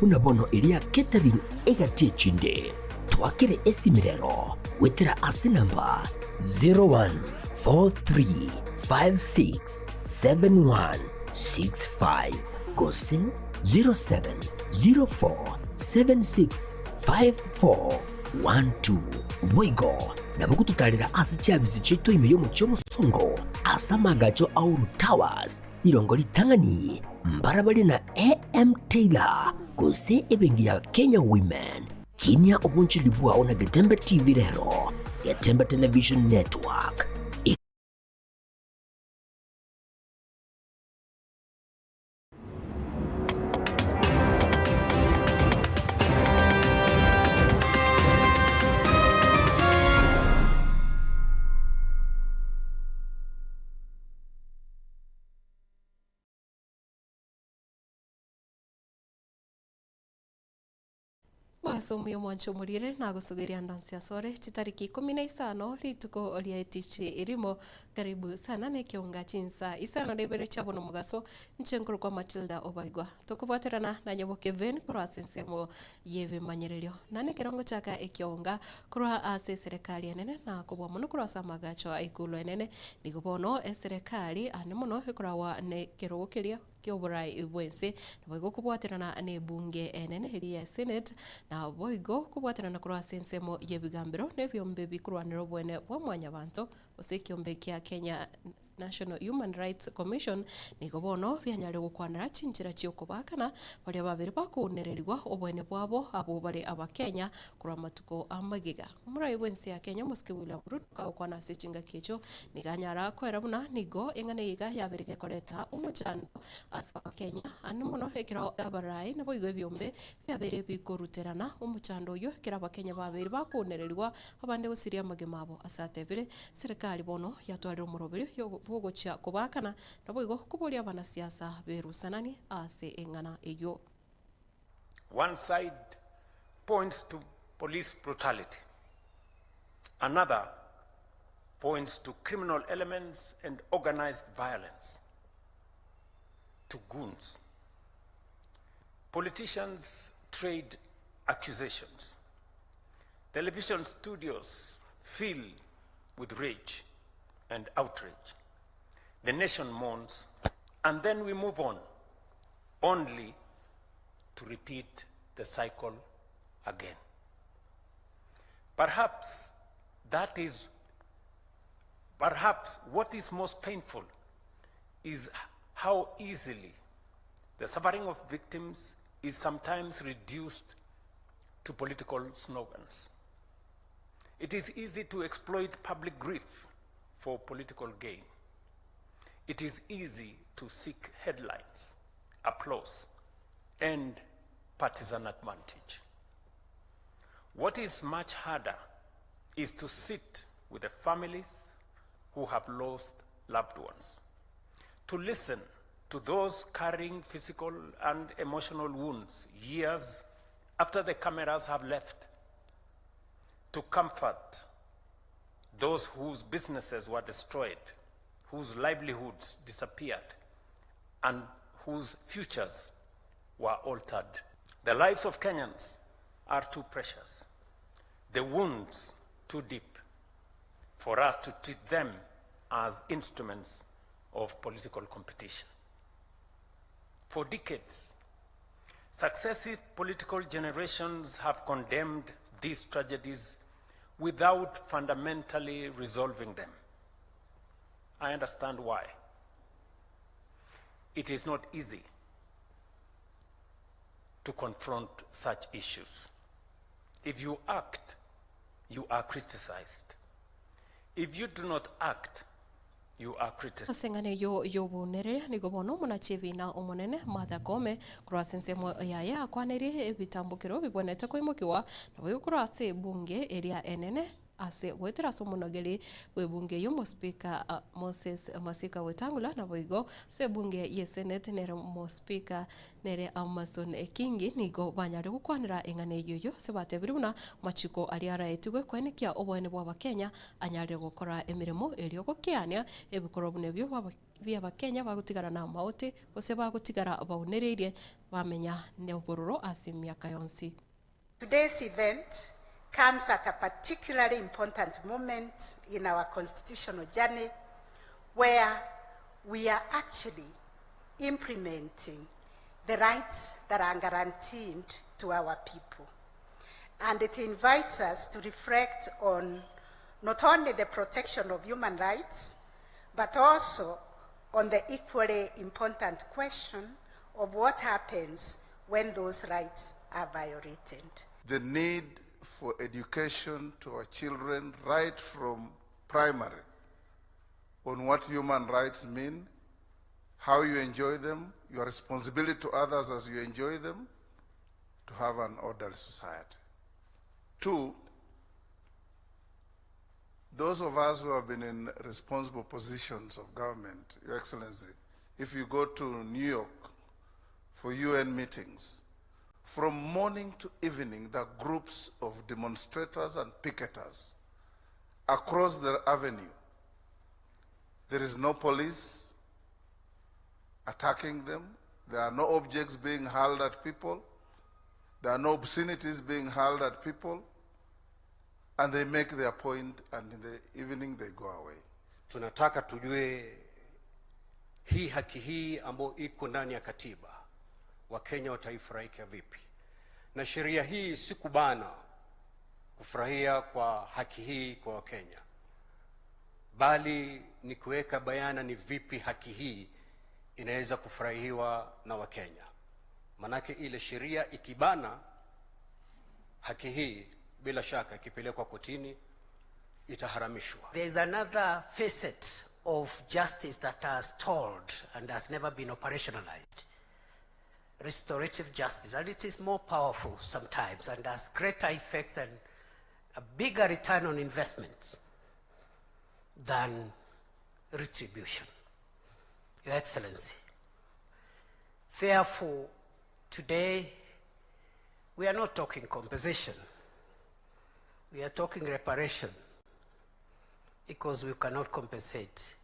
buna bono iria catering egatiechinde twakire esimirero witira asi number 0143567165 gosi 0704765412 Obaigwa nabukututalira asi chabizi cheto imeyo muchomo songo asamagacho auru towers irongo litangani mbarabali na AM Taylor kose ebengi ya Kenya Women kinya obunchi libua ona Getembe TV rero Getembe Television Network. Wasomio mwancho murire na gusugiria ndansi asore chitariki 15 rituko ria etiche irimo karibu sana ne Ekeonga Chinsa Isano Ibere chabono mugaso nchenkuru kwa Matildah Obaigwa tukubwaterana na nyaboke ven kwa sensemo yeve manyererio nane kirongo chaka Ekeonga kwa ase serikali enene na kubwa muno kwa samagacho ikulu enene nigubono serikali ane muno kwa ne kirogo kiria kioburai ibwense Obaigwa kubwaterana ne bunge enene ria senate na Obaigwa kubwaterana kwa sensemo yebigambiro nebyombe bikurwaniro bwene bwa mwanya bantu usekiombe kia Kenya National Human Rights Commission nigobono byanyare gukwanira cinjira cyokubakana bari babiri bakunererwa obwene bwabo abo bari abakenya kura matuko amagiga umurayi wense ya Kenya muskibula ruka kwana sechinga kecho niganyara kwera buna nigo engane yiga yabirike koleta umucando asa Kenya anu muno hekira abarai nabo igwe byombe byabere bikoruterana umucando yo kira abakenya babiri bakunererwa abande gusiria magemabo asatebere serikali bono yatwalira umurobiri yo bugocha kubakana Obaigwa kubolia banasiasa berusanani ase engana eyo. One side points to police brutality. Another points to criminal elements and organized violence, to goons. Politicians trade accusations. Television studios fill with rage and outrage. The nation mourns, and then we move on, only to repeat the cycle again. Perhaps what is most painful is how easily the suffering of victims is sometimes reduced to political slogans. It is easy to exploit public grief for political gain. It is easy to seek headlines, applause, and partisan advantage. What is much harder is to sit with the families who have lost loved ones, to listen to those carrying physical and emotional wounds years after the cameras have left, to comfort those whose businesses were destroyed, whose livelihoods disappeared, and whose futures were altered. The lives of Kenyans are too precious, the wounds too deep, for us to treat them as instruments of political competition. For decades, successive political generations have condemned these tragedies without fundamentally resolving them. I understand why. It is not easy to confront such issues. If you act, you are criticized. If you do not act, you are criticized. Sengane yo bunere nigo bono munachivina umunene Martha Koome kura sensemo yaya kwaneri ebitambukiro bibonete ko imukiwa nabo kura se bunge area enene ase wetera somunogeli webunge yo speaker Moses Masika Wetangula na boigo se bunge ye senate nere mo speaker nere Amason Ekingi nigo banyare gukwanira engane yoyo se batebiruna machiko aliara etigwe kwenekia obone bwa Kenya anyare gukora emirimo eliyo gokiania ebikoro bunebyo bia bakenya bagutigara na mauti ose bagutigara baunereirie bamenya ne ubururo ase miaka yonsi. Today's event comes at a particularly important moment in our constitutional journey where we are actually implementing the rights that are guaranteed to our people. And it invites us to reflect on not only the protection of human rights, but also on the equally important question of what happens when those rights are violated. The need for education to our children right from primary on what human rights mean, how you enjoy them, your responsibility to others as you enjoy them, to have an orderly society. 2, those of us who have been in responsible positions of government, Your Excellency, if you go to New York for UN meetings, from morning to evening, there are groups of demonstrators and picketers across the avenue. There is no police attacking them. There are no objects being hurled at people. There are no obscenities being hurled at people. And they make their point, and in the evening they go away. Tunataka tujue hii haki hii ambayo iko ndani ya katiba, Wakenya wataifurahia vipi? Na sheria hii si kubana kufurahia kwa haki hii kwa Wakenya, bali ni kuweka bayana ni vipi haki hii inaweza kufurahiwa na Wakenya. Manake ile sheria ikibana haki hii, bila shaka ikipelekwa kotini itaharamishwa. There is another facet of justice that has stalled and has never been operationalized. Restorative justice, and it is more powerful sometimes and has greater effects and a bigger return on investment than retribution. Your Excellency, therefore, today we are not talking compensation. We are talking reparation, because we cannot compensate.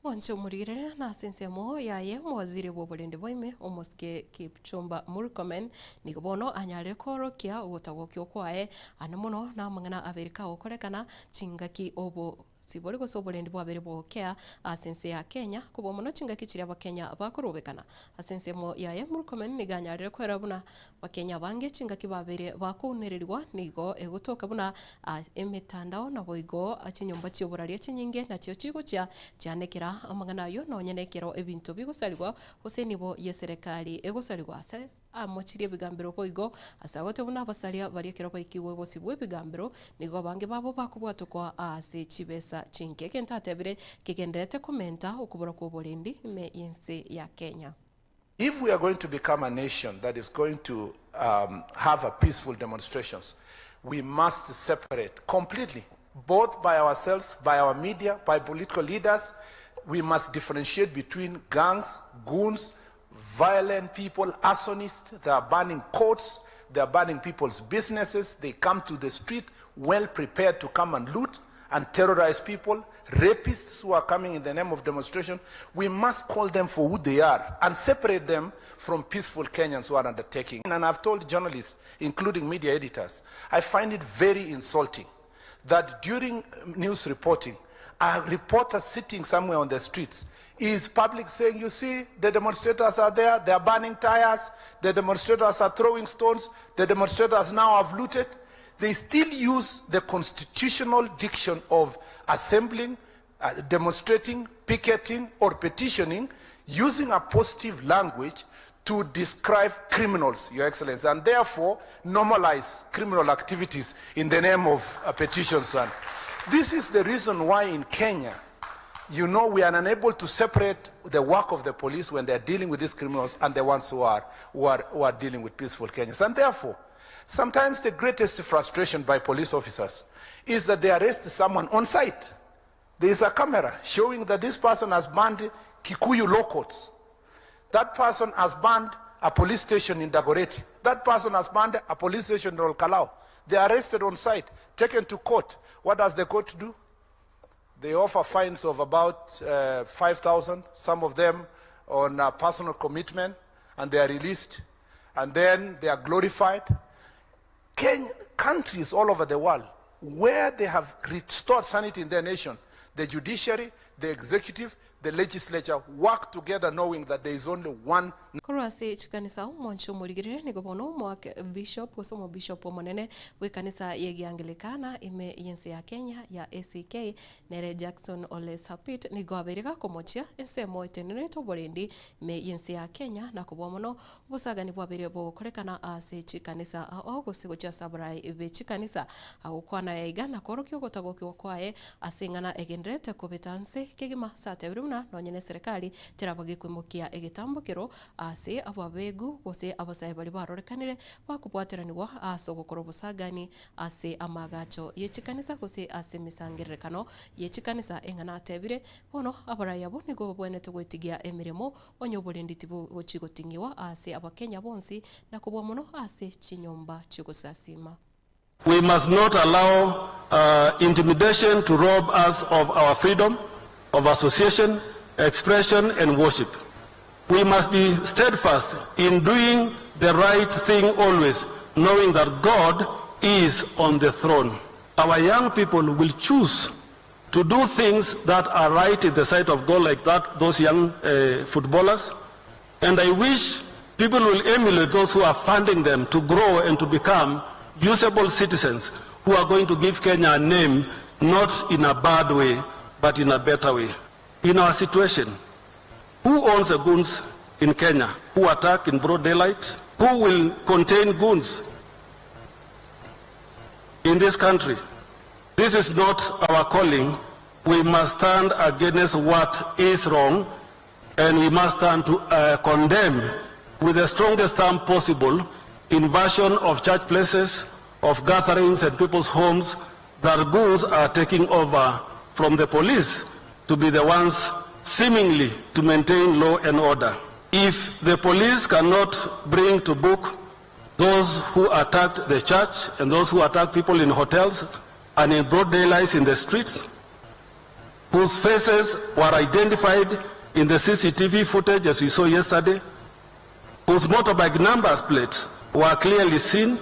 Wancho murire na sensemo yaye mwaziri w'obulinzi bw'ime omuske Kipchumba Murkomen nikubono anyare koro kia ugutagwo kyokwae anamuno na mangana Amerika okorekana chingaki obo sibori go sobulinzi bwabere bwokea asense ya Kenya kubo muno chingaki chiri abakenya bakorobekana asensemo yaye Murkomen niganyarire kwera buna bakenya bange chingaki babere bakunererirwa nigo egutoka buna emitandao na boigo achinyomba chioboraria chinyinge na chio chigo chanekera amagana yo no nyenekero ebintu bigusarirwa hosenibo ye serikali egusarirwa ase amochirie bigambiro boigo asagote buna basaria bariekero baikiwe bosibwe bigambiro nigo bange babo bakubwatukwa ase chibesa chinke kentatebire kigendete komenta okubura ko bolindi me yense ya Kenya. If we are going to become a nation that is going to have a peaceful demonstrations, we must separate completely, both by ourselves, by our media, by political leaders. We must differentiate between gangs, goons, violent people, arsonists. They are burning courts, they are burning people's businesses. They come to the street well prepared to come and loot and terrorize people. Rapists who are coming in the name of demonstration. We must call them for who they are and separate them from peaceful Kenyans who are undertaking. And I've told journalists, including media editors, I find it very insulting that during news reporting, a reporter sitting somewhere on the streets is public saying, you see, the demonstrators are there, they are burning tires, the demonstrators are throwing stones, the demonstrators now have looted. They still use the constitutional diction of assembling, demonstrating, picketing, or petitioning, using a positive language to describe criminals, Your Excellency, and therefore normalize criminal activities in the name of petitions. And this is the reason why in Kenya, you know, we are unable to separate the work of the police when they are dealing with these criminals and the ones who are dealing with peaceful Kenyans. And therefore, sometimes the greatest frustration by police officers is that they arrest someone on site. There is a camera showing that this person has banned Kikuyu law courts. That person has banned a police station in Dagoretti. That person has banned a police station in Olkalau. They are arrested on site, taken to court. What does the court do? They offer fines of about 5,000, some of them on personal commitment, and they are released, and then they are glorified. Countries all over the world, where they have restored sanity in their nation, the judiciary, the executive, the legislature work together knowing that there is only one. Korwase chikanisa mwancho muligire ni gobono mwa bishop kusomo bishop monene we kanisa yegi Anglikana ime yense ya Kenya ya ACK nere Jackson Ole Sapit ni gwabereka komochia ensemo etenene to bolendi me yense ya Kenya na kubomono busaga ni bwabere bo korekana ase chikanisa aho sigo cha sabrai be chikanisa akukwana ya igana korokyo gotagoki kwae asingana egendrete kobetanse kegima sate biruna nonyene serikali terabage kwimukia egetambukiro ase ababegu gose abasaye bali barorekanire bakubwateranirwa asogokoro busagani ase amagacho yechikanisa gose ase misangirekano yechikanisa engana tebire bono abarayabo nigo bwene tugwetigia emiremo onyobolendi tibu gochigotingiwa ase abakenya bonsi na kubwa muno ase chinyomba chigusasima. We must not allow intimidation to rob us of our freedom of association, expression, and worship. We must be steadfast in doing the right thing always, knowing that God is on the throne. Our young people will choose to do things that are right in the sight of God, like that, those young footballers. And I wish people will emulate those who are funding them to grow and to become usable citizens who are going to give Kenya a name, not in a bad way, but in a better way. In our situation, who owns the goons in Kenya? Who attack in broad daylight? Who will contain goons in this country? This is not our calling. We must stand against what is wrong, and we must stand to condemn with the strongest term possible invasion of church places, of gatherings and people's homes that goons are taking over from the police to be the ones seemingly to maintain law and order. If the police cannot bring to book those who attacked the church and those who attacked people in hotels and in broad daylight in the streets, whose faces were identified in the CCTV footage as we saw yesterday, whose motorbike numbers plates were clearly seen,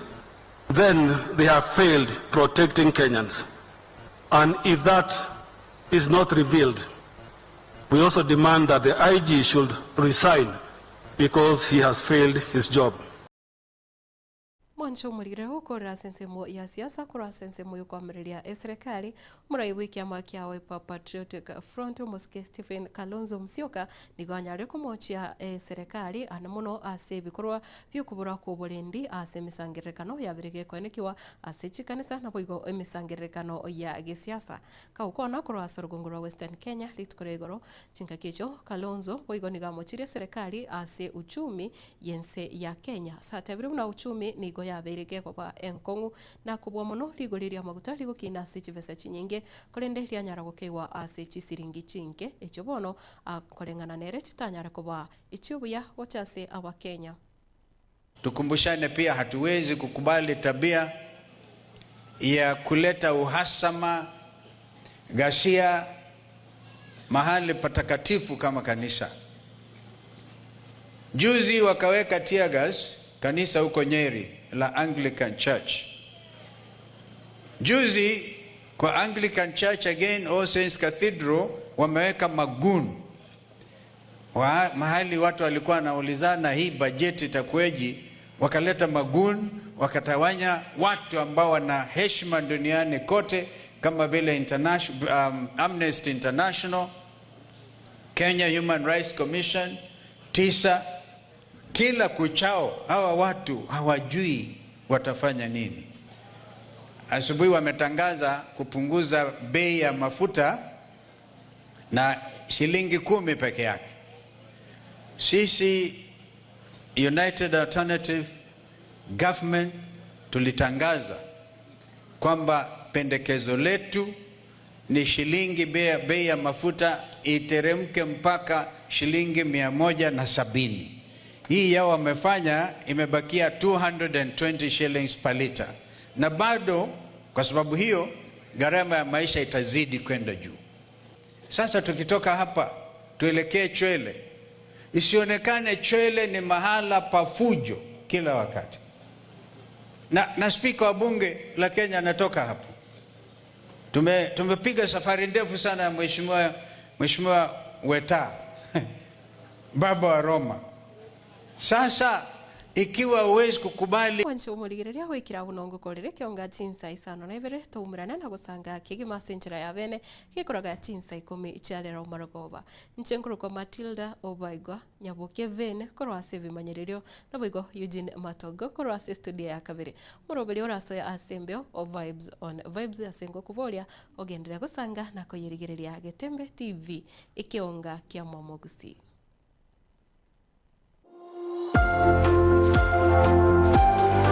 then they have failed protecting Kenyans. And if that is not revealed, we also demand that the IG should resign because he has failed his job. Mwancho murigreho kora sensemo ya siasa kora sensemo yo kwamrelia serikali murai wiki ya makia Patriotic Front Moske Stephen Kalonzo Musyoka niganyare kumochia serikali anamuno ase bikorwa byokubura ko bolendi ase misangirekano yabirige kwanekiwa ase chikanisa na boigo emisangirekano ya gisiasa ka ukona kora sorogongoro Western Kenya litkoregoro chinkakecho Kalonzo boigo nigamochire serikali ase uchumi yense ya Kenya satabiri na uchumi nigo ya bereke kwa enkongu na kubwa muno ligoliria maguta ligo kina sichivesa chinyinge kolende lyanyara gokewa ase chisiringi chinke echo bono akolengana nere chitanyara kwa ichubuya gochase aba Kenya. Tukumbushane pia hatuwezi kukubali tabia ya kuleta uhasama, ghasia mahali patakatifu kama kanisa. Juzi wakaweka tear gas kanisa huko Nyeri la Anglican Church. Juzi kwa Anglican Church again, All Saints Cathedral wameweka magun. Mahali watu walikuwa wanaulizana hii bajeti itakueje, wakaleta magun, wakatawanya watu ambao wana heshima duniani kote kama vile Amnesty International, Kenya Human Rights Commission, TISA. Kila kuchao hawa watu hawajui watafanya nini. Asubuhi wametangaza kupunguza bei ya mafuta na shilingi 10 peke yake. Sisi United Alternative Government tulitangaza kwamba pendekezo letu ni shilingi bei ya mafuta iteremke mpaka shilingi 170. Hii yao wamefanya imebakia 220 shillings per liter. Na bado kwa sababu hiyo gharama ya maisha itazidi kwenda juu. Sasa tukitoka hapa tuelekee Chwele, isionekane Chwele ni mahala pa fujo kila wakati. Na spika wa bunge la Kenya anatoka hapo. Tumepiga safari ndefu sana ya Mheshimiwa Weta baba wa Roma. Sasa ikiwa uwezi kukubali wanche umurigireria gwikira bunongo korire Ekeonga Chinsa Isano na Ibere tumurana na gusanga kigima senjera ya bene gikoraga Chinsa 10 icyarera umarogoba nchenkuru kwa Matildah Obaigwa nyaboke vene korwa save manyererio na Obaigwa Eugene Matogo korwa studio ya kabere murobeli orasoya asembeo of vibes on vibes asengo kuboria ogendera gusanga na koyirigireria Getembe TV Ekeonga kya Momogusi.